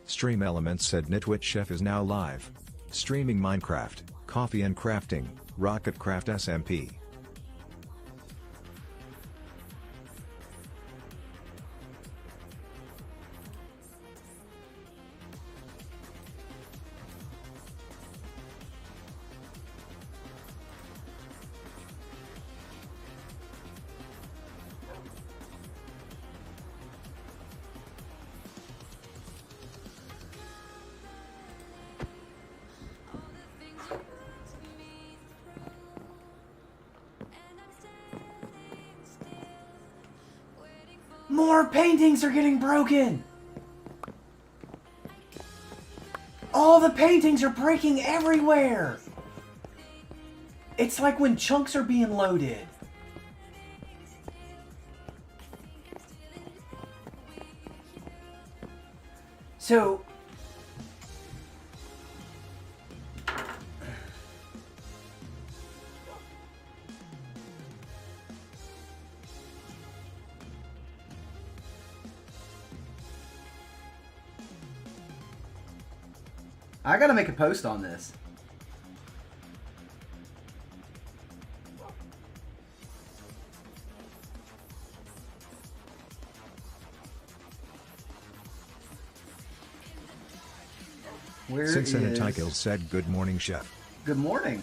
Stream Elements said Nitwit Chef is now live. Streaming Minecraft, coffee and crafting, Rocketcraft SMP. More paintings are getting broken! All the paintings are breaking everywhere! It's like when chunks are being loaded. So... I gotta make a post on this. Where Cincinnati is... Title said good morning, chef. Good morning.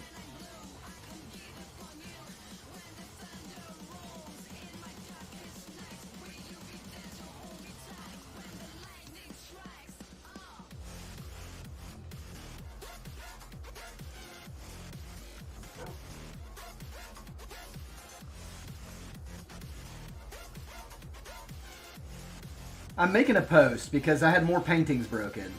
I'm making a post because I had more paintings broken.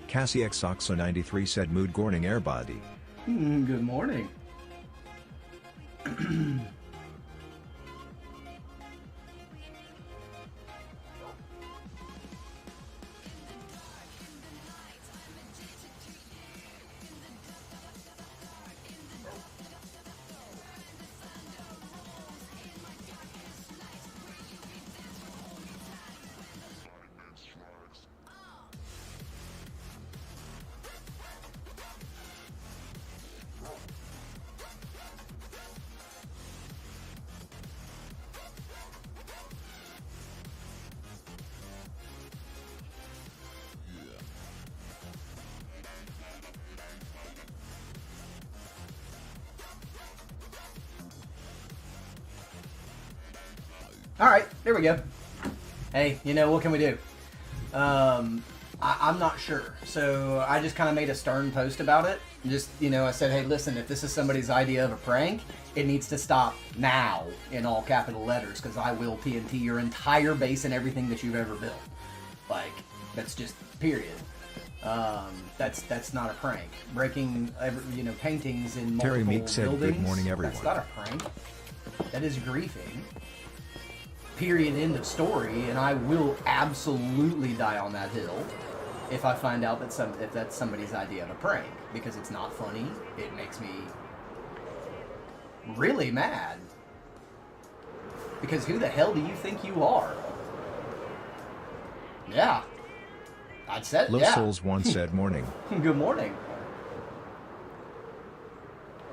Cassie X Oxo 93 said mood gorning airbody. Good morning. Alright, there we go. Hey, you know, what can we do? I'm not sure. So I just kind of made a stern post about it. Just, you know, I said, hey, listen, if this is somebody's idea of a prank, it needs to stop now in all capital letters, because I will TNT your entire base and everything that you've ever built. Like, that's just, period. That's not a prank. Breaking, you know, paintings in multiple Terry Meek said, buildings, good morning, everyone. that's not a prank. That is griefing. Period, end of story, and I will absolutely die on that hill if I find out that if that's somebody's idea of a prank, because it's not funny. It makes me really mad. Because who the hell do you think you are? Yeah. I'd said, Low yeah. Souls 1 said morning. Good morning.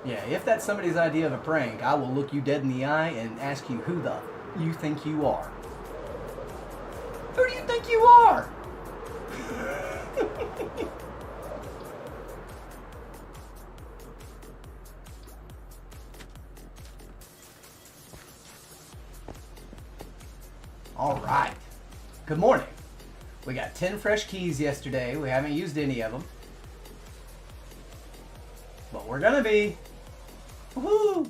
Yeah, if that's somebody's idea of a prank, I will look you dead in the eye and ask you who the you think you are. Who do you think you are? All right. Good morning. We got 10 fresh keys yesterday. We haven't used any of them. But we're gonna be. Woohoo!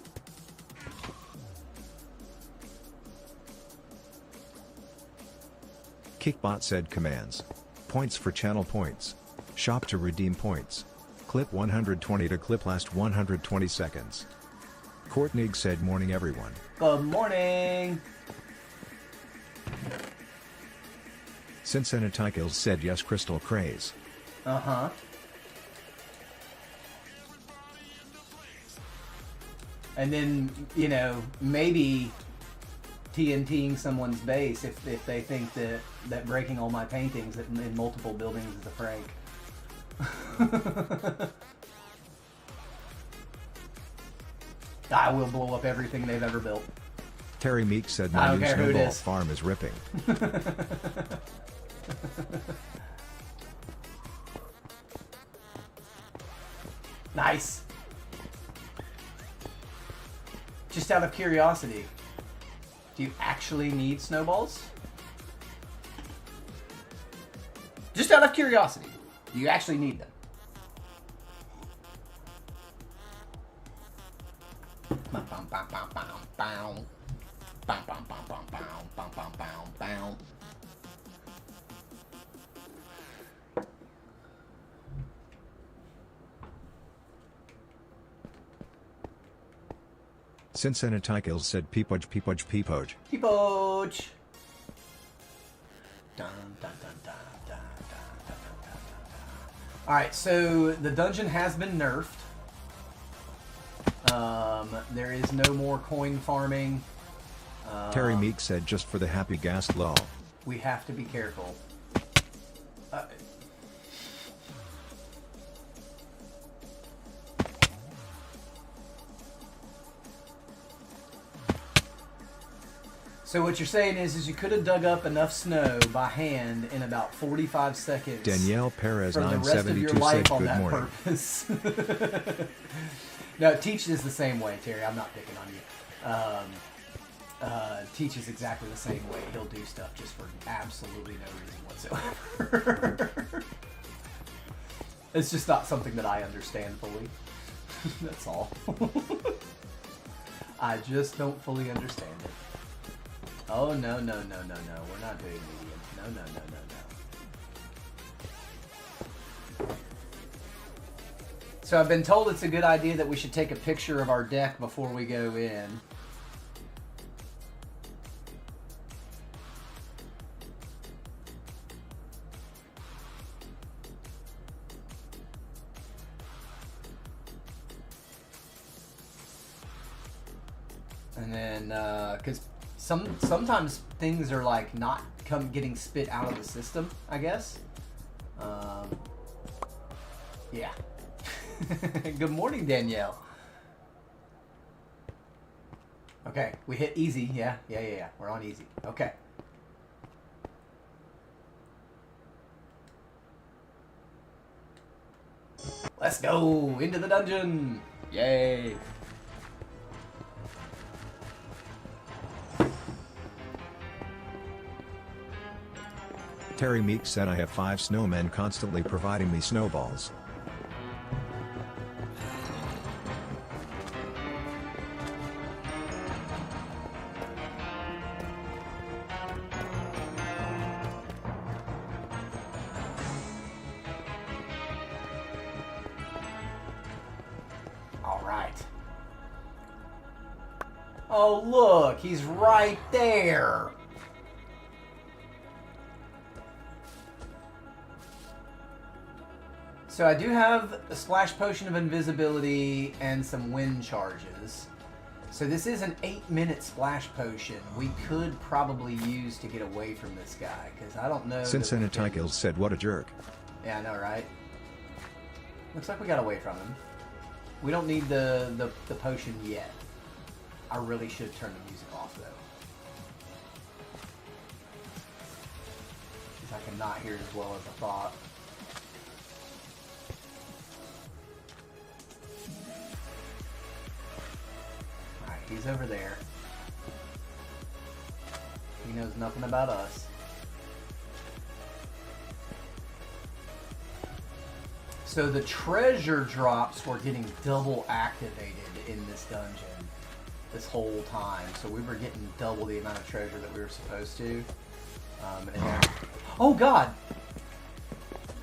Kickbot said commands. Points for channel points. Shop to redeem points. Clip 120 to clip last 120 seconds. Courtney said morning everyone. Good morning. Cincinnati said yes Crystal Craze. Uh-huh. And then, you know, maybe TNTing someone's base if they think that breaking all my paintings in multiple buildings is a prank. I will blow up everything they've ever built. Terry Meek said I my don't new care who it snowball is. farm is ripping. Nice. Just out of curiosity, do you actually need snowballs? Just out of curiosity, do you actually need them? Bum, bum, bum, bum, bum, bum. Bum, bum, bum, bum, bum, bum, bum, bum, bum. Cincinnati said peepoj peepoj peepoj. Peepooch. Dun, dun, dun, dun, dun, dun, dun, dun, dun, dun. All right, so the dungeon has been nerfed. There is no more coin farming. Terry Meek said just for the happy gas lull. We have to be careful. So what you're saying is you could have dug up enough snow by hand in about 45 seconds. Danielle Perez from the rest of your 972 life said on good that morning. purpose. No, Teach is the same way, Terry. I'm not picking on you. Teach is exactly the same way. He'll do stuff just for absolutely no reason whatsoever. It's just not something that I understand fully. That's all. I just don't fully understand it. Oh, no, no, no, no, no. We're not doing medium. No, no, no, no, no. So I've been told it's a good idea that we should take a picture of our deck before we go in. And then, because sometimes things are like not getting spit out of the system, I guess. Yeah. Good morning, Danielle. Okay, we hit easy. Yeah. We're on easy. Okay. Let's go into the dungeon. Yay. Terry Meek said I have 5 snowmen constantly providing me snowballs. All right. Oh, look, he's right there. So I do have a splash potion of invisibility and some wind charges. So this is an 8-minute splash potion we could probably use to get away from this guy, because I don't know. Cincinnati said what a jerk. Yeah, I know, right? Looks like we got away from him. We don't need the potion yet. I really should turn the music off, though. Because I cannot hear it as well as I thought. Alright, he's over there. He knows nothing about us. So the treasure drops were getting double activated in this dungeon this whole time. So we were getting double the amount of treasure that we were supposed to. And then, oh God!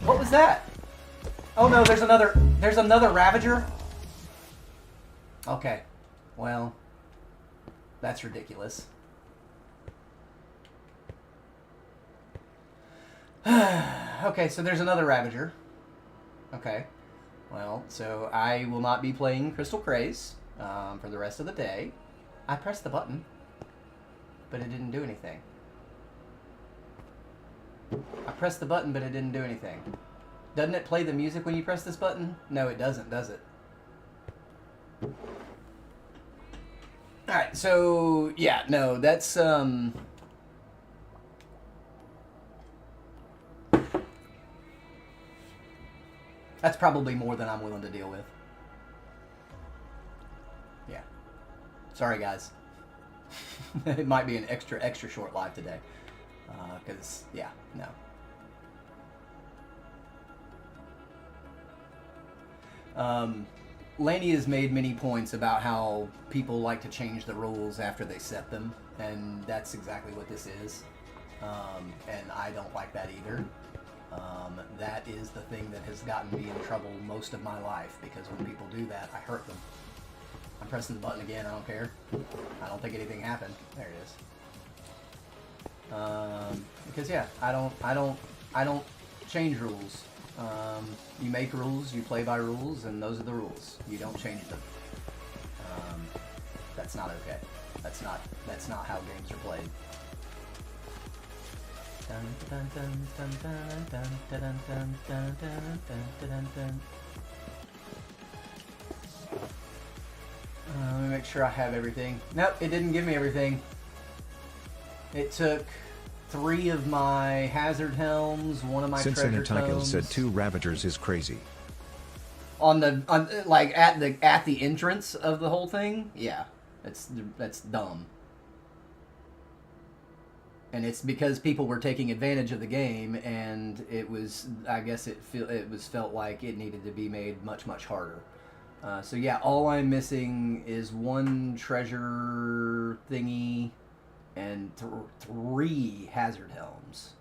What was that? Oh no, there's another Ravager? Okay. Well, that's ridiculous. Okay, so there's another Ravager. Okay. Well, so I will not be playing Crystal Craze for the rest of the day. I pressed the button, but it didn't do anything. I pressed the button, but it didn't do anything. Doesn't it play the music when you press this button? No, it doesn't, does it? Alright, so, yeah, no, that's, that's probably more than I'm willing to deal with. Yeah. Sorry, guys. It might be an extra short live today. Because, yeah, no. Laney has made many points about how people like to change the rules after they set them, and that's exactly what this is. And I don't like that either. That is the thing that has gotten me in trouble most of my life, because when people do that, I hurt them. I'm pressing the button again, I don't care. I don't think anything happened. There it is. Because yeah, I don't change rules. You make rules, you play by rules, and those are the rules. You don't change them. That's not okay. That's not how games are played. Let me make sure I have everything. Nope, it didn't give me everything. It took 3 of my hazard helms, 1 of my treasure tomes. said 2 Ravagers is crazy. Like at the entrance of the whole thing, yeah, that's dumb. And it's because people were taking advantage of the game, and it was, I guess it was felt like it needed to be made much harder. So yeah, all I'm missing is 1 treasure thingy and 3 hazard helms.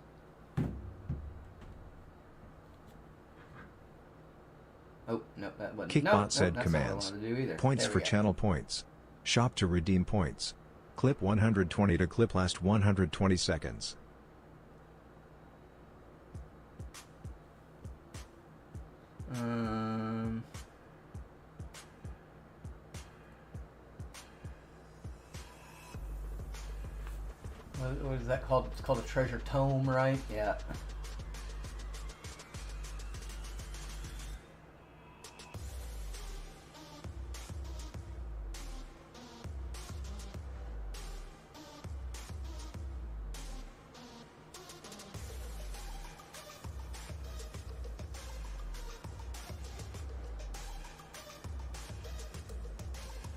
Oh, no, that wasn't. Kickbot said commands. Points for channel points. Shop to redeem points. Clip 120 to clip last 120 seconds. What is that called? It's called a treasure tome, right? Yeah.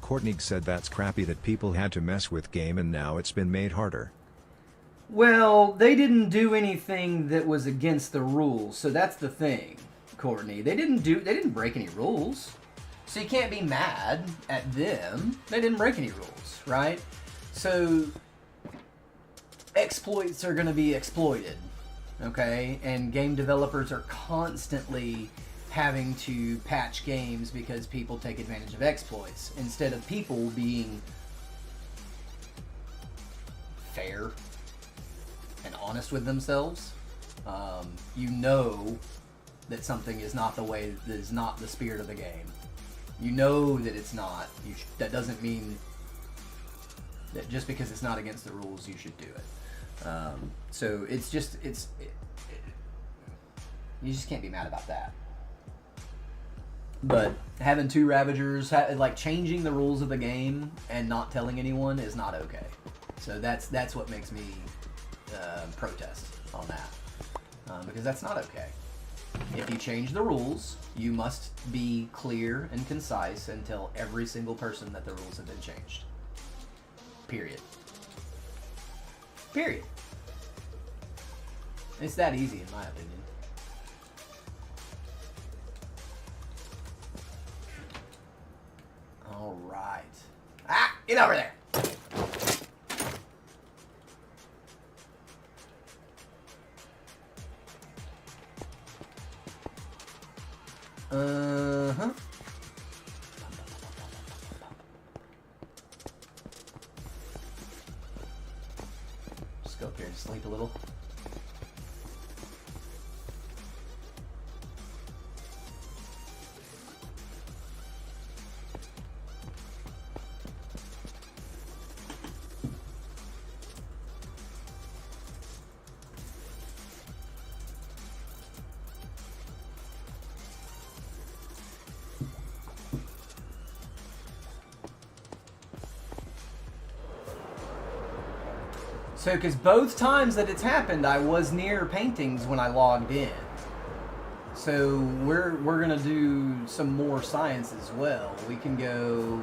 Courtney said that's crappy that people had to mess with game and now it's been made harder. Well, they didn't do anything that was against the rules, so that's the thing, Courtney. They didn't break any rules. So you can't be mad at them. They didn't break any rules, right? So exploits are going to be exploited, okay? And game developers are constantly having to patch games because people take advantage of exploits instead of people being fair and honest with themselves. You know that something is not that is not the spirit of the game. You know that it's not. That doesn't mean that just because it's not against the rules, you should do it. So it's just you just can't be mad about that. But having 2 Ravagers, like changing the rules of the game and not telling anyone is not okay. So that's what makes me protest on that, because that's not okay. If you change the rules, you must be clear and concise and tell every single person that the rules have been changed. Period. Period. It's that easy, in my opinion. All right. Ah, get over there. Uh-huh. Just go up here and sleep a little. So, because both times that it's happened, I was near paintings when I logged in. So we're gonna do some more science as well. We can go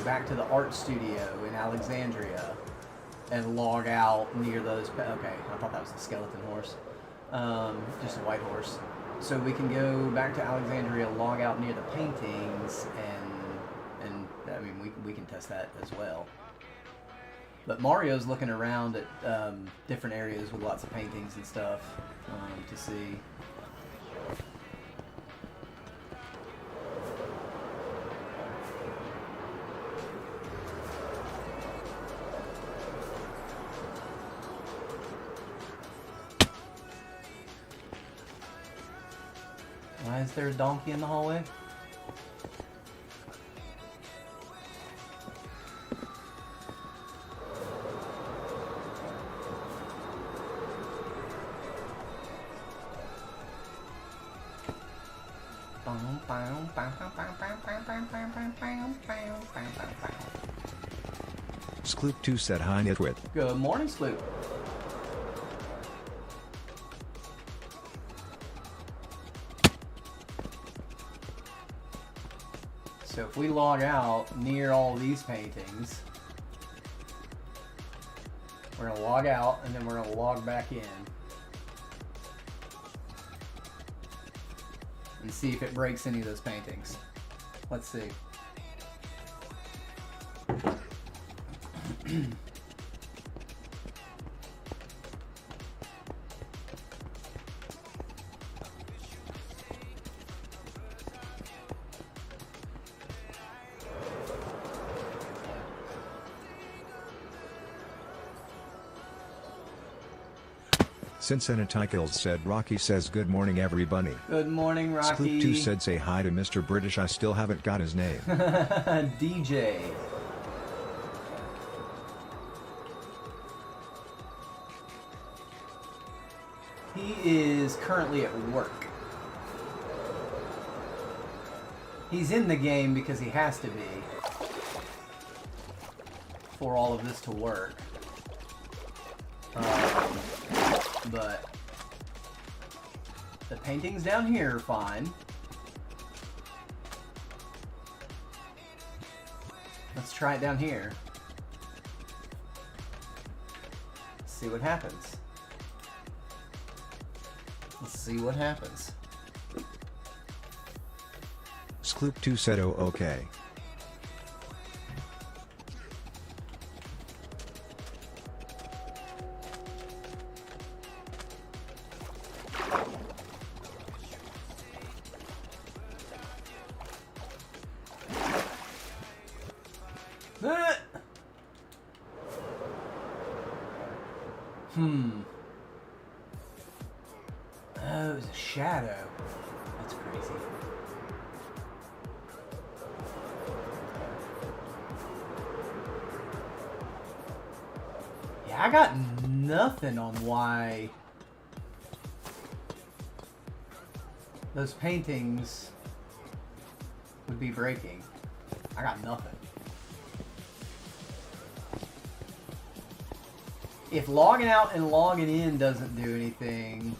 back to the art studio in Alexandria and log out near those. Okay, I thought that was a skeleton horse, just a white horse. So we can go back to Alexandria, log out near the paintings, and I mean we can test that as well. But Mario's looking around at different areas with lots of paintings and stuff to see. Why is there a donkey in the hallway? Skloop2 said hi Nitwit. Good morning, Sloop. So if we log out near all these paintings, we're going to log out and then we're going to log back in and see if it breaks any of those paintings. Let's see. Cincinnati said Rocky says good morning everybody. Good morning, Rocky. Skloop2 said say hi to Mr. British, I still haven't got his name. DJ. He is currently at work. He's in the game because he has to be for all of this to work. But the paintings down here are fine. Let's try it down here. See what happens. Let's see what happens. Skloop2 said oh okay. Oh, it was a shadow. That's crazy. Yeah, I got nothing on why those paintings would be breaking. I got nothing. If logging out and logging in doesn't do anything,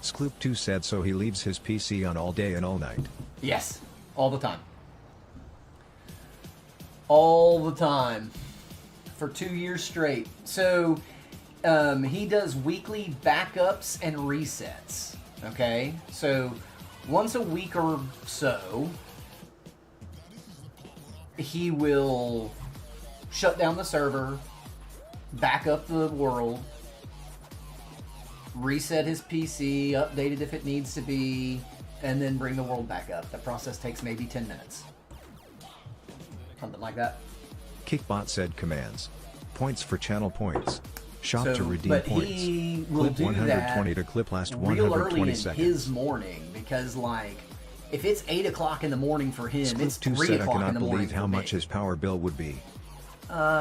Skloop2 said so he leaves his PC on all day and all night. yes, all the time. All the time. For 2 years straight. So, he does weekly backups and resets. Okay? So, once a week or so, he will shut down the server, back up the world, reset his PC, update it if it needs to be, and then bring the world back up. The process takes maybe 10 minutes. Something like that. Kickbot said commands. Points for channel points. Shop to redeem but points. He will Clip do 120 that to clip last real 120 early in seconds. his morning, because like if it's 8 o'clock in the morning for him, it's 3 said I o'clock in cannot the morning believe for how me. much his power bill would be.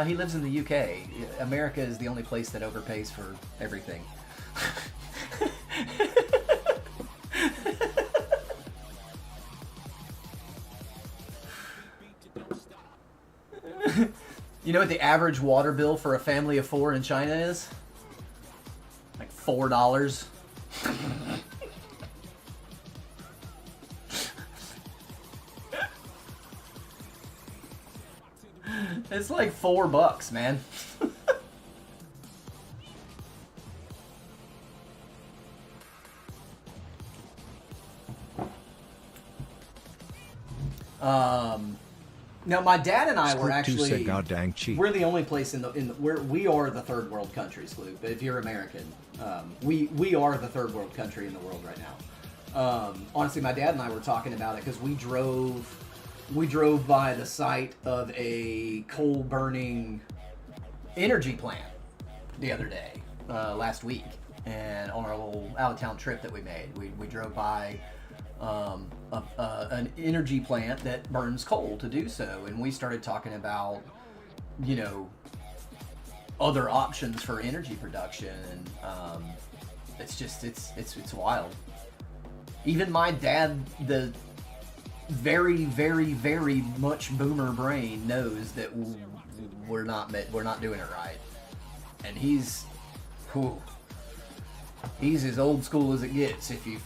He lives in the UK. America is the only place that overpays for everything. You know what the average water bill for a family of 4 in China is? Like $4. It's like $4, man. Now my dad and I were actually said, God dang cheap. we're the only place in the we are the third world country, Sloop. If you're American, we are the third world country in the world right now. Honestly, my dad and I were talking about it because we drove by the site of a coal burning energy plant the other day, last week, and on our little out of town trip that we made, we drove by an energy plant that burns coal to do so, and we started talking about, you know, other options for energy production, and it's just it's wild. Even my dad, the very very very much boomer brain, knows that we're not doing it right, and he's as old school as it gets, if you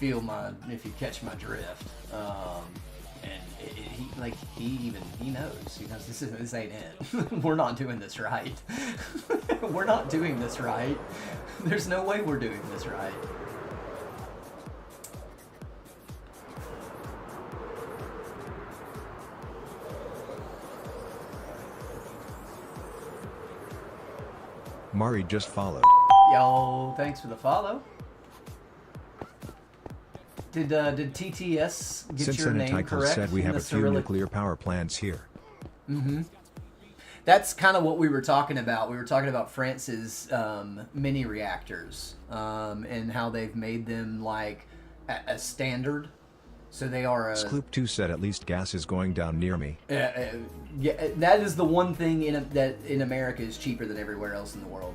catch my drift. And he knows this ain't it. We're not doing this right. We're not doing this right. There's no way we're doing this right. Mari just followed. Yo, thanks for the follow. Did TTS get Since your name Tycho correct? said we in have the a few Cyrillic? nuclear power plants here. Mm-hmm. That's kind of what we were talking about. We were talking about France's mini reactors, and how they've made them like a standard. So they are a... Skloop2 said at least gas is going down near me. Yeah, that is the one thing that in America is cheaper than everywhere else in the world.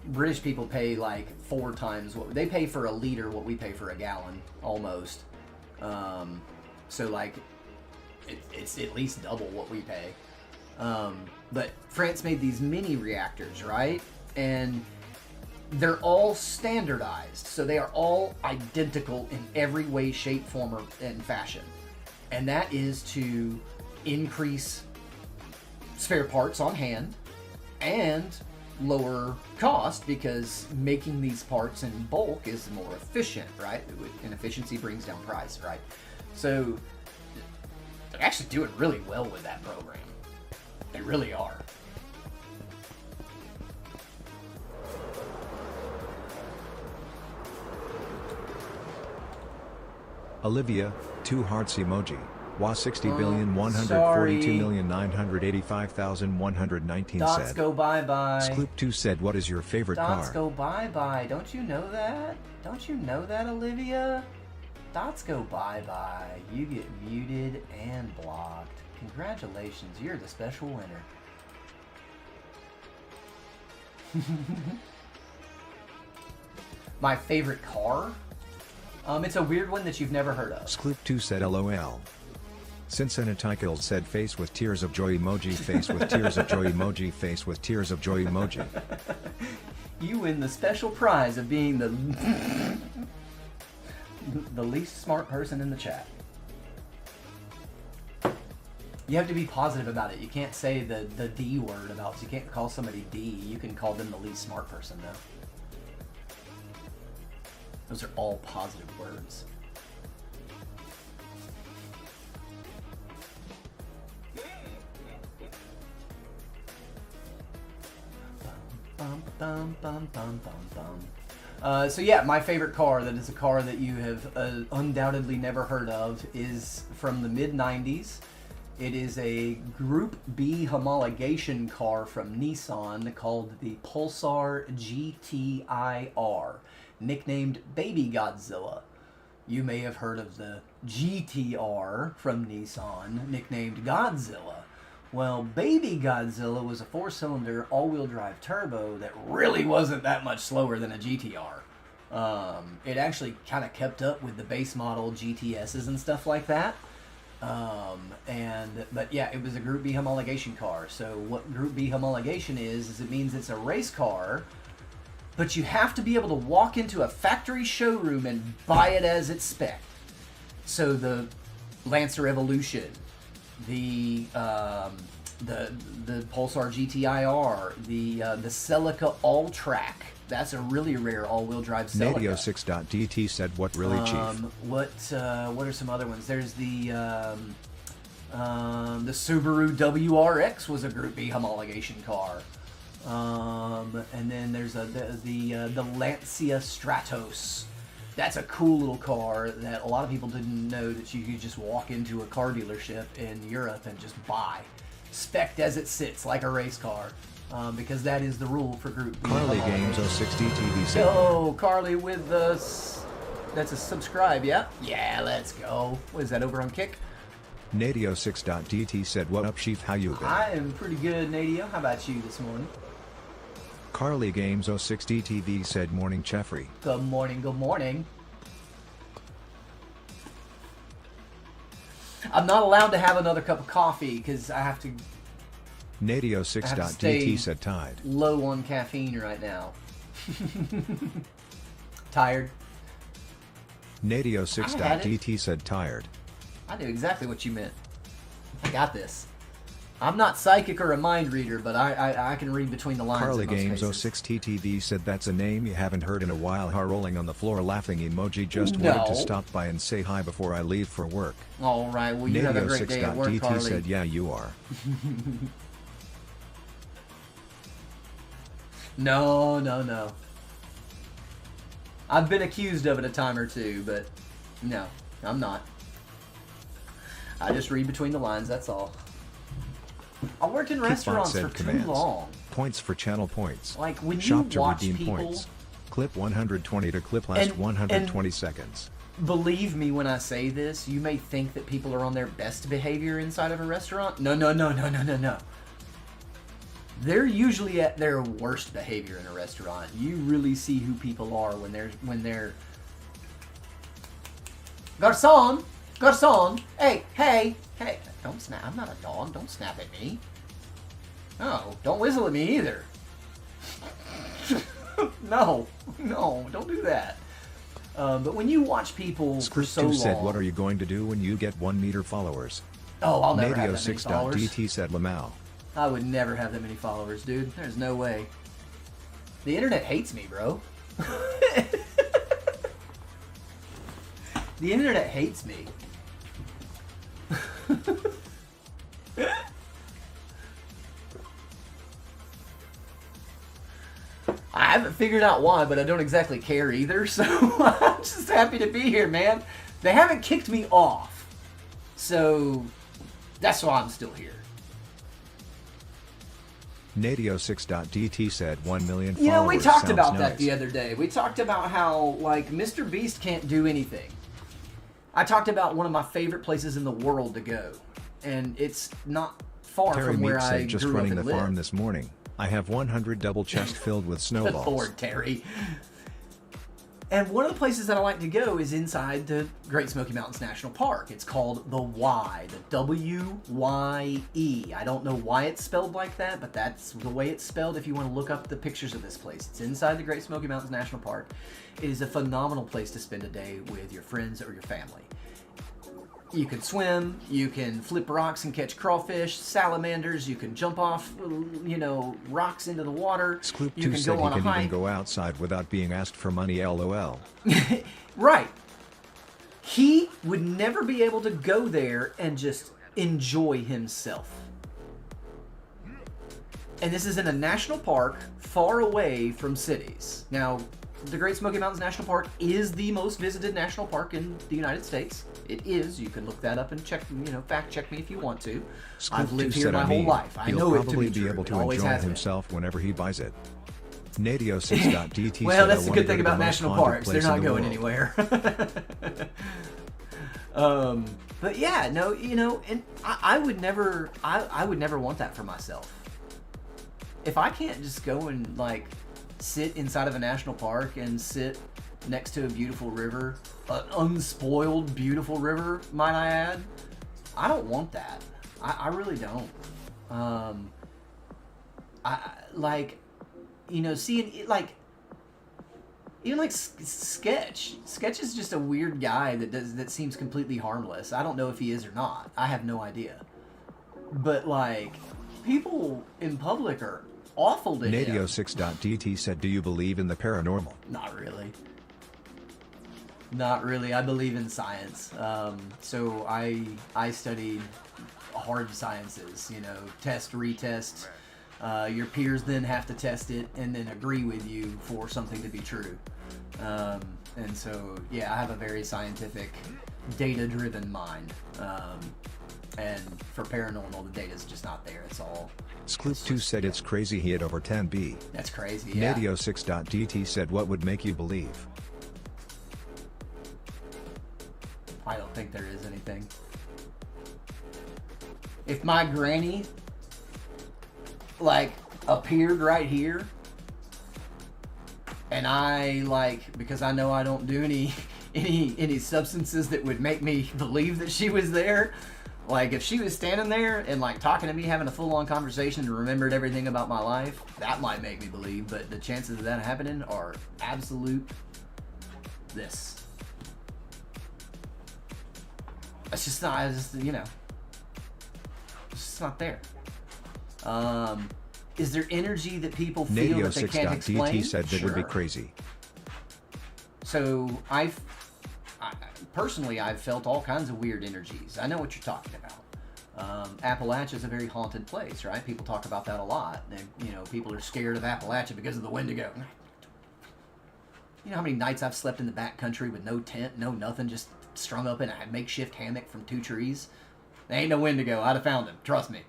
British people pay like 4 times what they pay for a liter, what we pay for a gallon, almost. So like, it's at least double what we pay. But France made these mini reactors, right? And they're all standardized, so they are all identical in every way, shape, form, and fashion. And that is to increase spare parts on hand and lower cost, because making these parts in bulk is more efficient, right? And efficiency brings down price, right? So they're actually doing really well with that program. They really are. Olivia, 2 hearts emoji. Wa 60,142,985,119 Dots said. go bye-bye. Skloop2 said, what is your favorite Dots car? go bye-bye. Don't you know that? Don't you know that, Olivia? Dots go bye-bye. You get muted and blocked. Congratulations, you're the special winner. My favorite car? It's a weird one that you've never heard of. Skloop2 said LOL. Since Tycho said face with tears of joy emoji, face with tears of joy emoji, face with tears of joy emoji. You win the special prize of being the the least smart person in the chat. You have to be positive about it. You can't say the D word about, you can't call somebody D. You can call them the least smart person though. Those are all positive words. Bum, bum, bum, bum, bum. So yeah, my favorite car, that is a car that you have undoubtedly never heard of, is from the mid-90s. It is a Group B homologation car from Nissan called the Pulsar GTIR, nicknamed Baby Godzilla. You may have heard of the GTR from Nissan, nicknamed Godzilla. Well, Baby Godzilla was a 4-cylinder all-wheel drive turbo that really wasn't that much slower than a GTR. It actually kind of kept up with the base model GTSs and stuff like that. But yeah, it was a Group B homologation car. So what Group B homologation is it means it's a race car, but you have to be able to walk into a factory showroom and buy it as it's spec'd. So the Lancer Evolution, the Pulsar GTIR, the Celica All-Track. That's a really rare all-wheel drive Celica. Nadio6.dt said, what really, Chief? What are some other ones? There's the Subaru WRX was a Group B homologation car. And then there's the Lancia Stratos. That's a cool little car that a lot of people didn't know that you could just walk into a car dealership in Europe and just buy. Spec'd as it sits, like a race car. Because that is the rule for Group B. Carly Games 060TV said. Yo, Carly with us. That's a subscribe, yeah? Yeah, let's go. What is that, over on Kick? Nadio6.dt said, what up, Chief? How you been? I am pretty good, Nadio. How about you this morning? Carly Games 060TV said, morning, Jeffrey. Good morning, good morning. I'm not allowed to have another cup of coffee because I have to Nadio6.dt said, tied. Low on caffeine right now. Tired? Nadio6.dt said, tired. I knew exactly what you meant. I got this. I'm not psychic or a mind reader, but I can read between the lines. Carly Games 06TTV said, that's a name you haven't heard in a while. Her rolling on the floor laughing emoji. Just wanted to stop by and say hi before I leave for work. All right, well, you have a great day at work, Carly. said, yeah, you are. No. I've been accused of it a time or two, but no, I'm not. I just read between the lines, that's all. I worked in restaurants for too long. Points for channel points. Like when Shop you watch to redeem people, points. Clip 120 to clip last 120 seconds. Believe me when I say this, you may think that people are on their best behavior inside of a restaurant. No. They're usually at their worst behavior in a restaurant. You really see who people are when they're Garçon, hey, don't snap. I'm not a dog. Don't snap at me. No, don't whistle at me either. No, don't do that. But when you watch people for so long... said, what are you going to do when you get 1 meter followers? Oh, I'll never have that many followers. Nadio6.dt said, Lamau. I would never have that many followers, dude. There's no way. The internet hates me, bro. The internet hates me. I haven't figured out why, but I don't exactly care either, so I'm just happy to be here, man. They haven't kicked me off, so that's why I'm still here. Nadio6.dt said 1 million followers. You know, we talked about nice. that the other day. We talked about how, like, Mr. Beast can't do anything. I talked about one of my favorite places in the world to go, and it's not far from where I grew just up running and the lived. farm this morning. I have 100 double chest filled with snowballs. Good Lord, Terry. And one of the places that I like to go is inside the Great Smoky Mountains National Park. It's called the Y, the W-Y-E. I don't know why it's spelled like that, but that's the way it's spelled if you want to look up the pictures of this place. It's inside the Great Smoky Mountains National Park. It is a phenomenal place to spend a day with your friends or your family. You can swim, you can flip rocks and catch crawfish, salamanders, you can jump off, rocks into the water. You can go on a hike. He can even go outside without being asked for money, LOL. Right. He would never be able to go there and just enjoy himself. And this is in a national park far away from cities. Now, the Great Smoky Mountains National Park is the most visited national park in the United States. It is. You can look that up and check, fact check me if you want to. I've lived here my whole life. I know it to be true. He'll probably be able to enjoy it himself whenever he buys it. Nadio6.dt well, that's the good thing about national parks. They're not going anywhere. But yeah, no, and I would never want that for myself. If I can't just go and like sit inside of a national park and sit next to a beautiful river, an unspoiled beautiful river, might I add, I don't want that. I really don't. Seeing it like. Even like Sketch is just a weird guy that seems completely harmless. I don't know if he is or not. I have no idea. But like, people in public are awful to him. Nadio6.dt said, "Do you believe in the paranormal?" Not really. Not really. I believe in science. So I studied hard sciences. Test, retest. Your peers then have to test it and then agree with you for something to be true. And so, yeah, I have a very scientific, data-driven mind. And for paranormal, the data's just not there. It's all... Skloop2 said it's crazy he had over 10B. That's crazy, yeah. Nadio6.dt said, "What would make you believe?" I don't think there is anything. If my granny... like appeared right here and I because I know I don't do any substances that would make me believe that she was there, like if she was standing there and like talking to me, having a full-on conversation and remembered everything about my life, that might make me believe, but the chances of that happening are absolute this. It's just not, it's just not there. Is there energy that people feel that they can't explain? Nadio6.dt said that Sure. would be crazy. So I've felt all kinds of weird energies. I know what you're talking about. Appalachia is a very haunted place, right? People talk about that a lot. And, people are scared of Appalachia because of the Wendigo. You know how many nights I've slept in the back country with no tent, no nothing, just strung up in a makeshift hammock from 2 trees? There ain't no Wendigo. I'd have found him. Trust me.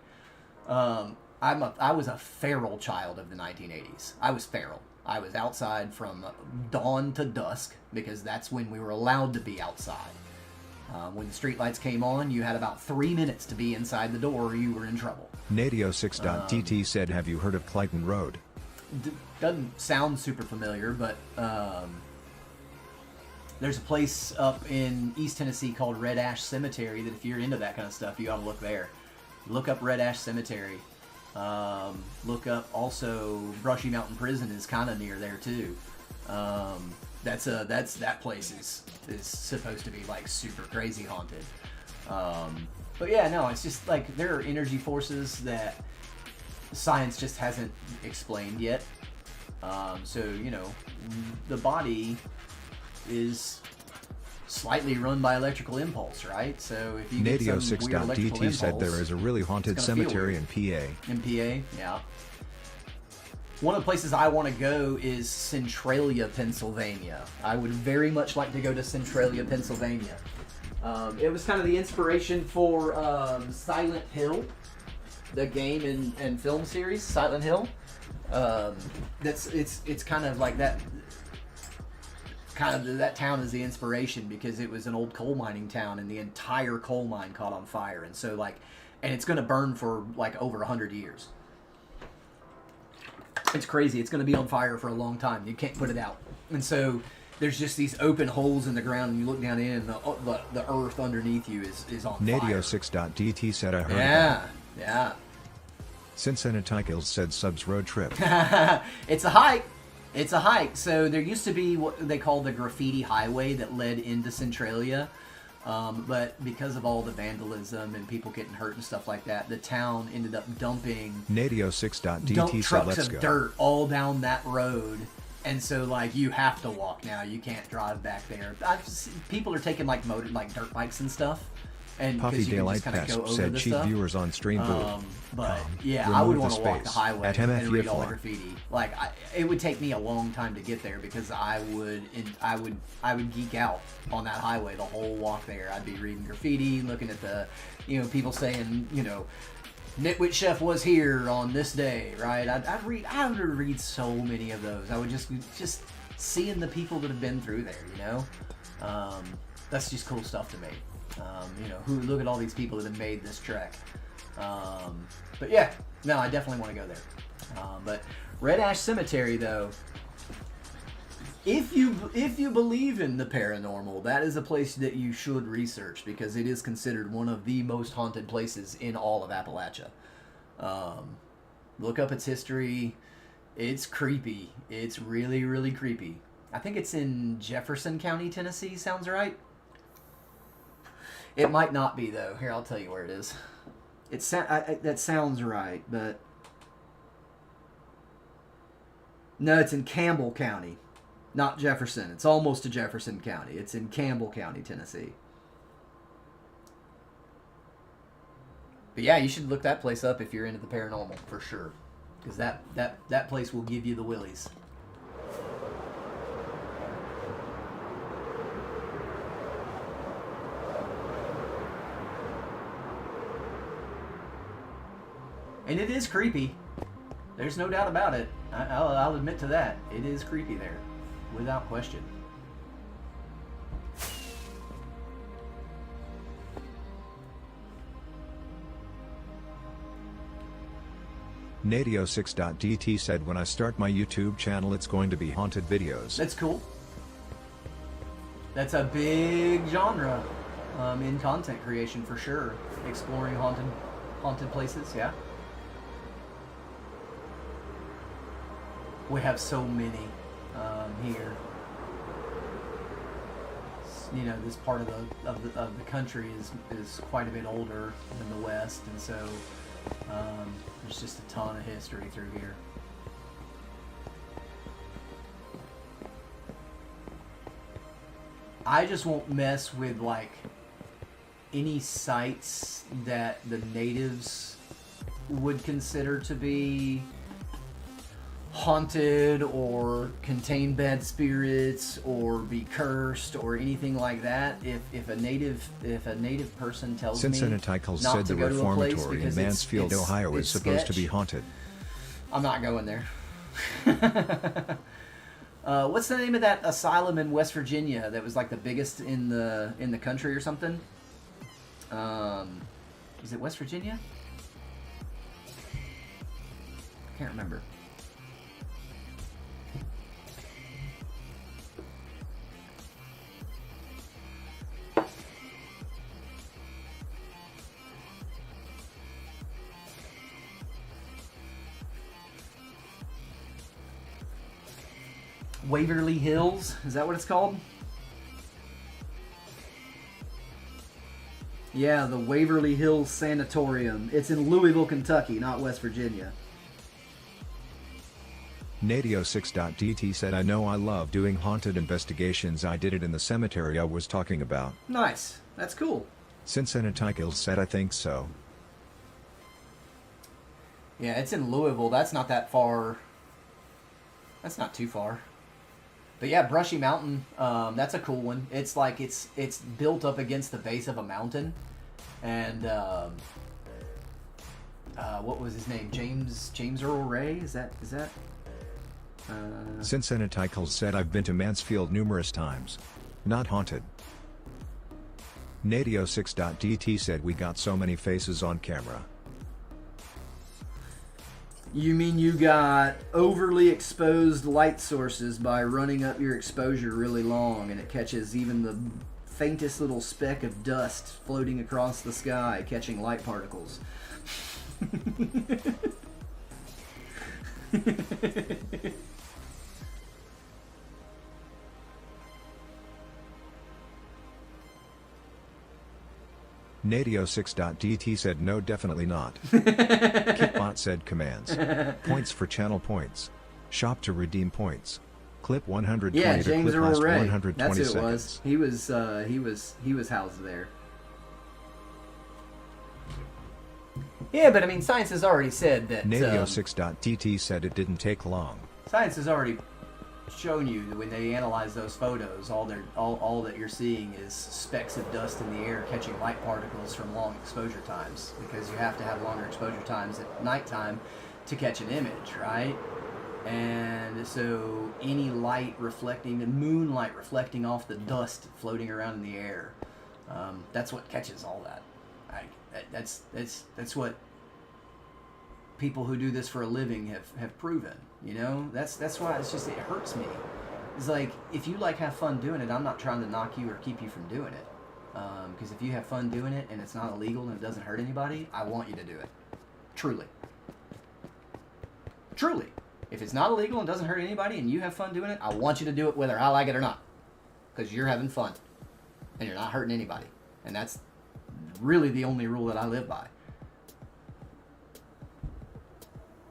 I was a feral child of the 1980s. I was feral. I was outside from dawn to dusk because that's when we were allowed to be outside. When the streetlights came on, you had about 3 minutes to be inside the door or you were in trouble. Nadio6.dt said, "Have you heard of Clayton Road?" Doesn't sound super familiar, but there's a place up in East Tennessee called Red Ash Cemetery that if you're into that kind of stuff, you ought to look there. Look up Red Ash Cemetery. Look up also Brushy Mountain Prison is kind of near there too. That place is supposed to be like super crazy haunted. But yeah, no, it's just like there are energy forces that science just hasn't explained yet. So the body is slightly run by electrical impulse, right? So if you get some weird electrical Nadio6.dt said impulse, there is a really haunted cemetery in PA. In PA, yeah. One of the places I want to go is Centralia, Pennsylvania. I would very much like to go to Centralia, Pennsylvania. It was kind of the inspiration for Silent Hill, the game and film series, Silent Hill. It's kind of like that. That town is the inspiration because it was an old coal mining town and the entire coal mine caught on fire, and so and it's going to burn for like over 100 years. It's crazy. It's going to be on fire for a long time. You can't put it out, and so there's just these open holes in the ground, and you look down in, and the earth underneath you is on fire. Nadio6.dt said, "I heard." Yeah. Cincinnati said, "Subs road trip." It's a hike. It's a hike. So there used to be what they call the graffiti highway that led into Centralia. But because of all the vandalism and people getting hurt and stuff like that, the town ended up dumping Nadio6.dt said, trucks "Let's of go." dirt all down that road. And so you have to walk now. You can't drive back there. People are taking dirt bikes and stuff. and Puffy because you can Daylight just kind of Pest go over said the cheap stuff. viewers on stream booth. But yeah, I would want to walk the highway at and read all the MFE4. graffiti. Like it would take me a long time to get there because I would geek out on that highway the whole walk there. I'd be reading graffiti, looking at the, people saying, Nitwit Chef was here on this day, right? I would read so many of those. I would just seeing the people that have been through there, that's just cool stuff to me. Look at all these people that have made this trek. But yeah, no, I definitely want to go there. But Red Ash Cemetery, though, if you believe in the paranormal, that is a place that you should research because it is considered one of the most haunted places in all of Appalachia. Look up its history. It's creepy. It's really, really creepy. I think it's in Jefferson County, Tennessee. Sounds right? It might not be, though. Here, I'll tell you where it is. That sounds right, but... No, it's in Campbell County. Not Jefferson. It's almost to Jefferson County. It's in Campbell County, Tennessee. But yeah, you should look that place up if you're into the paranormal, for sure. Because that place will give you the willies. And it is creepy. There's no doubt about it. I'll admit to that. It is creepy there. Without question. Nadio6.dt said when I start my YouTube channel it's going to be haunted videos. That's cool. That's a big genre in content creation for sure. Exploring haunted places, yeah. We have so many here. This part of the country is quite a bit older than the West, and so there's just a ton of history through here. I just won't mess with any sites that the natives would consider to be haunted or contain bad spirits or be cursed or anything like that. If a native person tells me Cincinnati not said to the go to a place reformatory in because Mansfield, Ohio is supposed to be haunted. I'm not going there. What's the name of that asylum in West Virginia that was the biggest in the country or something? Is it West Virginia? I can't remember. Waverly Hills, is that what it's called? Yeah, the Waverly Hills Sanatorium. It's in Louisville, Kentucky, not West Virginia. Nadio6.dt said I know I love doing haunted investigations. I did it in the cemetery I was talking about. Nice. That's cool. Cincinnati said I think so. Yeah, it's in Louisville. That's not that far. That's not too far. But yeah, Brushy Mountain, that's a cool one. It's it's built up against the base of a mountain. And what was his name? James Earl Ray? Is that Cincinnati said I've been to Mansfield numerous times. Not haunted. Nadio6.dt said we got so many faces on camera. You mean you got overly exposed light sources by running up your exposure really long and it catches even the faintest little speck of dust floating across the sky, catching light particles. Nadio6.dt said no, definitely not. Kitbot said commands. Points for channel points. Shop to redeem points. Clip 120 yeah, to James clip Earl last Ray. 120 That's who it seconds. was. He was housed there. Yeah, but I mean, science has already said that. Nadio6.tt said it didn't take long. Science has already shown you that when they analyze those photos, all that you're seeing is specks of dust in the air catching light particles from long exposure times, because you have to have longer exposure times at nighttime to catch an image, right? And so any light reflecting, the moonlight reflecting off the dust floating around in the air, that's what catches all that. That's what people who do this for a living have proven. You know, that's why it hurts me. It's like, if you have fun doing it, I'm not trying to knock you or keep you from doing it. Because if you have fun doing it and it's not illegal and it doesn't hurt anybody, I want you to do it. Truly. Truly. If it's not illegal and doesn't hurt anybody and you have fun doing it, I want you to do it whether I like it or not. Because you're having fun. And you're not hurting anybody. And that's really the only rule that I live by.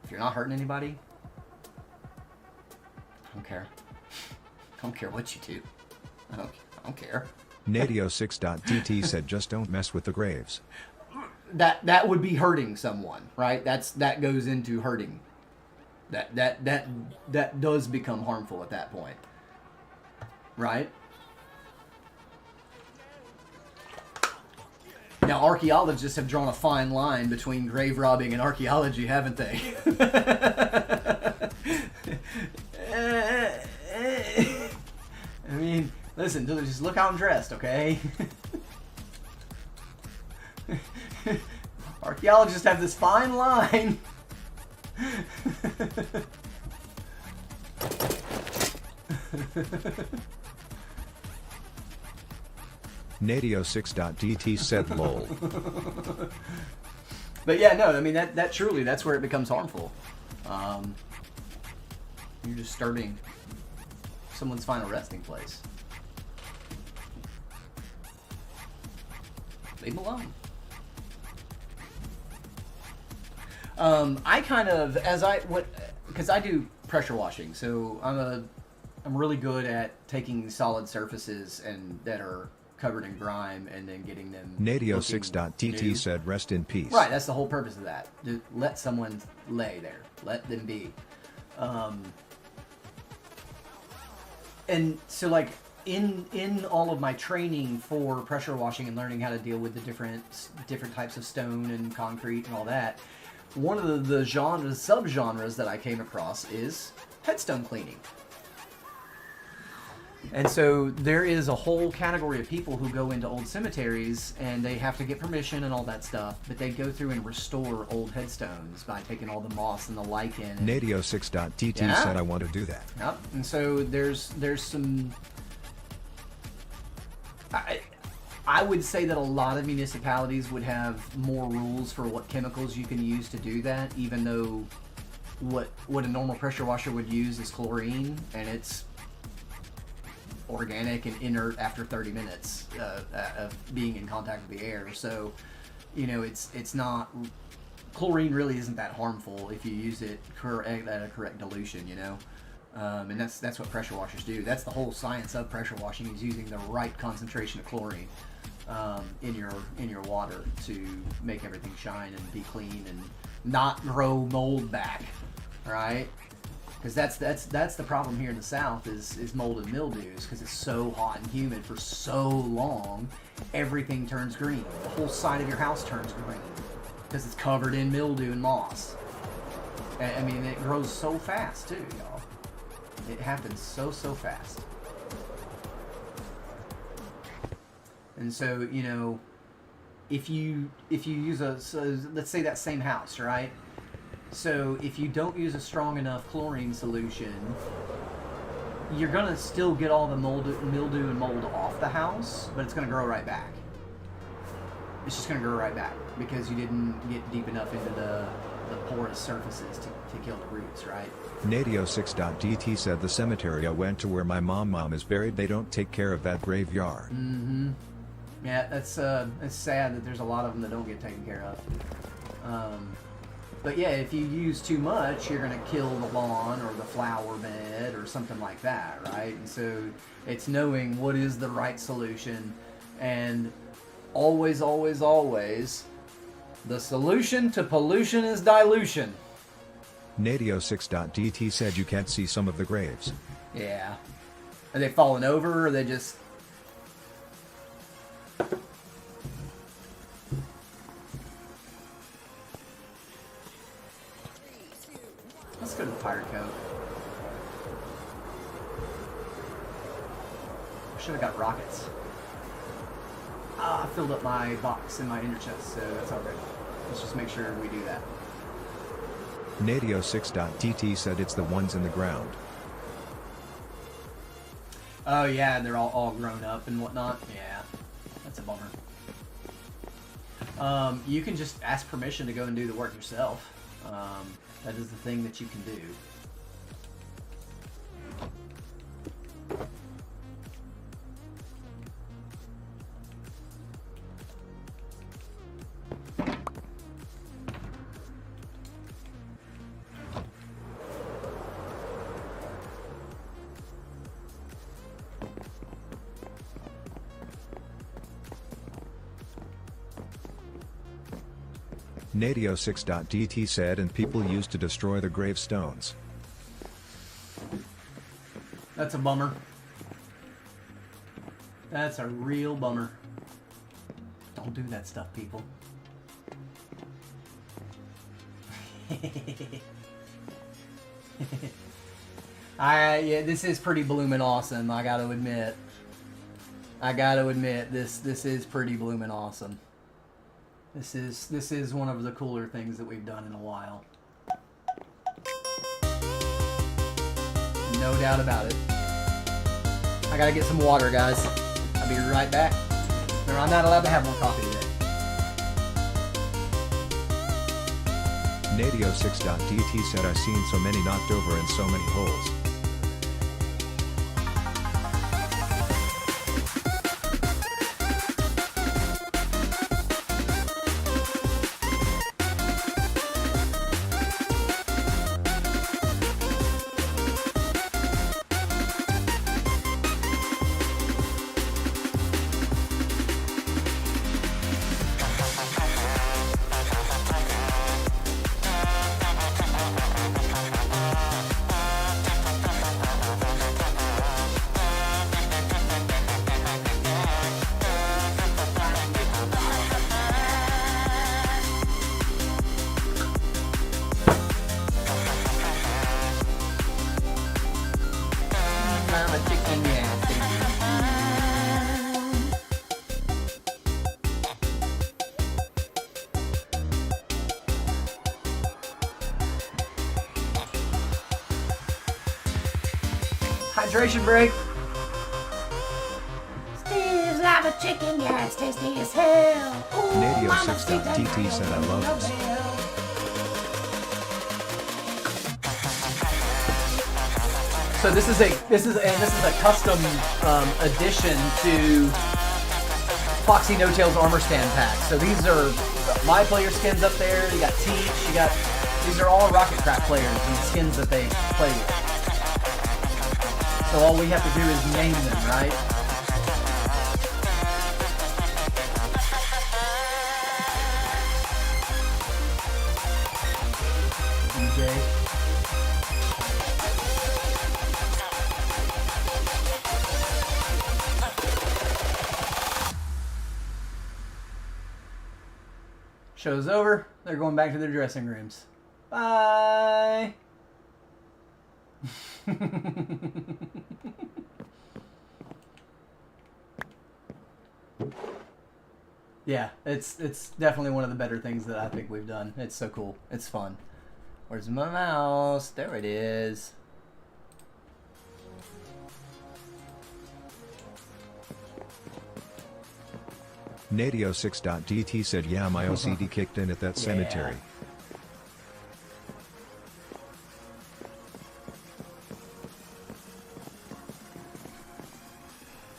If you're not hurting anybody, I don't care. I don't care what you do. I don't care. Nadio6.tt said just don't mess with the graves. That would be hurting someone, right? That goes into hurting. That does become harmful at that point. Right? Now, archaeologists have drawn a fine line between grave robbing and archaeology, haven't they? I mean, listen, just look how I'm dressed, okay? Archaeologists have this fine line. Nadio6.dt said lol. But yeah, no, I mean, that truly, that's where it becomes harmful. You're disturbing someone's final resting place. Leave them alone. I kind of, because I do pressure washing, so I'm really good at taking solid surfaces and that are covered in grime and then getting them. Nadio6.tt said rest in peace. Right, that's the whole purpose of that. To let someone lay there. Let them be. And so, like, in all of my training for pressure washing and learning how to deal with the different types of stone and concrete and all that, one of the subgenres that I came across is headstone cleaning. And so there is a whole category of people who go into old cemeteries and they have to get permission and all that stuff, but they go through and restore old headstones by taking all the moss and the lichen. And Nadio6.tt said I want to do that. Yep. And so there's some... I would say that a lot of municipalities would have more rules for what chemicals you can use to do that, even though what a normal pressure washer would use is chlorine, and it's organic and inert after 30 minutes of being in contact with the air. So, you know, it's not... Chlorine really isn't that harmful if you use it at a correct dilution, you know? And that's what pressure washers do. That's the whole science of pressure washing, is using the right concentration of chlorine in your water to make everything shine and be clean and not grow mold back, right? Because that's the problem here in the South is mold and mildews, because it's so hot and humid for so long, everything turns green. The whole side of your house turns green because it's covered in mildew and moss. I mean, it grows so fast too, y'all. It happens so fast. And so, you know, if you use let's say that same house, right? So if you don't use a strong enough chlorine solution, you're gonna still get all the mildew and mold off the house, but it's gonna grow right back. It's just gonna grow right back because you didn't get deep enough into the porous surfaces to kill the roots, right? Nadio6.dt said the cemetery I went to where my mom is buried, they don't take care of that graveyard. Mm-hmm. Yeah, it's sad that there's a lot of them that don't get taken care of. But yeah, if you use too much, you're going to kill the lawn or the flower bed or something like that, right? And so it's knowing what is the right solution, and always The solution to pollution is dilution. Nadio6.dt said you can't see some of the graves. Yeah. Are they falling over, or are they just... Let's go to the Pirate Cove. I should have got rockets. I filled up my box in my inner chest, so that's alright. Let's just make sure we do that. Nadio6.dt said it's the ones in the ground. Oh yeah, they're all grown up and whatnot. Yeah, that's a bummer. You can just ask permission to go and do the work yourself. That is the thing that you can do. Nadio6.dt said and people used to destroy the gravestones. That's a bummer. That's a real bummer. Don't do that stuff, people. Yeah, this is pretty bloomin' awesome, I gotta admit. This is pretty bloomin' awesome. This is one of the cooler things that we've done in a while. No doubt about it. I gotta get some water, guys. I'll be right back. No, I'm not allowed to have more coffee today. Nadio6.dt said I've seen so many knocked over and so many holes. Hydration break. Steve's lava chicken, yeah, it's tasty as hell. Ooh, Nadio6.dt said I love this. So this is a custom addition to Foxy No Tail's armor stand pack. So these are my player skins up there. You got Teach. These are all Rocketcraft players and skins that they play with. So all we have to do is name them, right? DJ. Show's over. They're going back to their dressing rooms. Bye. Yeah, it's definitely one of the better things that I think we've done. It's so cool. It's fun. Where's my mouse? There it is. Nadio6.dt said yeah, my OCD kicked in at that cemetery.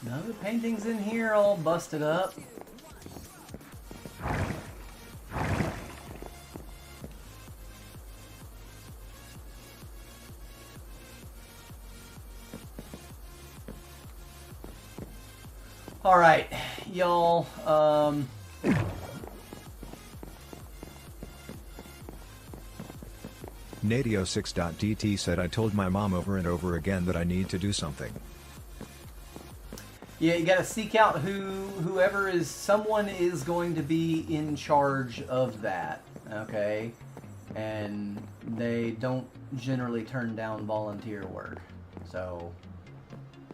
No, the paintings in here all busted up. All right, y'all. Nadio6.dt said I told my mom over and over again that I need to do something. Yeah, you gotta seek out whoever is, someone is going to be in charge of that, okay? And they don't generally turn down volunteer work. So,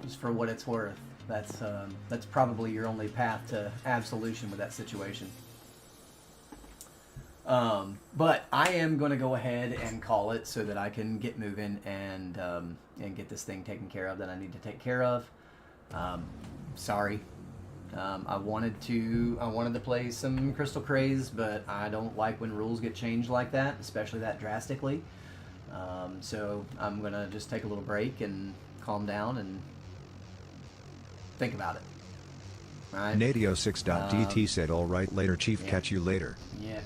just for what it's worth, that's probably your only path to absolution with that situation. But I am going to go ahead and call it so that I can get moving and get this thing taken care of that I need to take care of. Sorry. I wanted to play some Crystal Craze, but I don't like when rules get changed like that, especially that drastically. So I'm going to just take a little break and calm down and think about it. Right? Nadio6.dt said alright later chief, yeah. Catch you later. Yeah.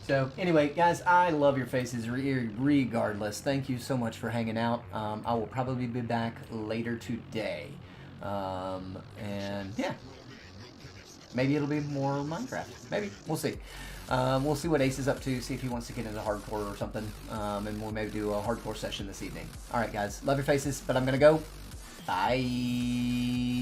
So anyway, guys, I love your faces regardless. Thank you so much for hanging out. I will probably be back later today. And yeah, maybe it'll be more Minecraft. Maybe. We'll see. We'll see what Ace is up to, see if he wants to get into hardcore or something. And we'll maybe do a hardcore session this evening. Alright, guys. Love your faces, but I'm going to go. Bye.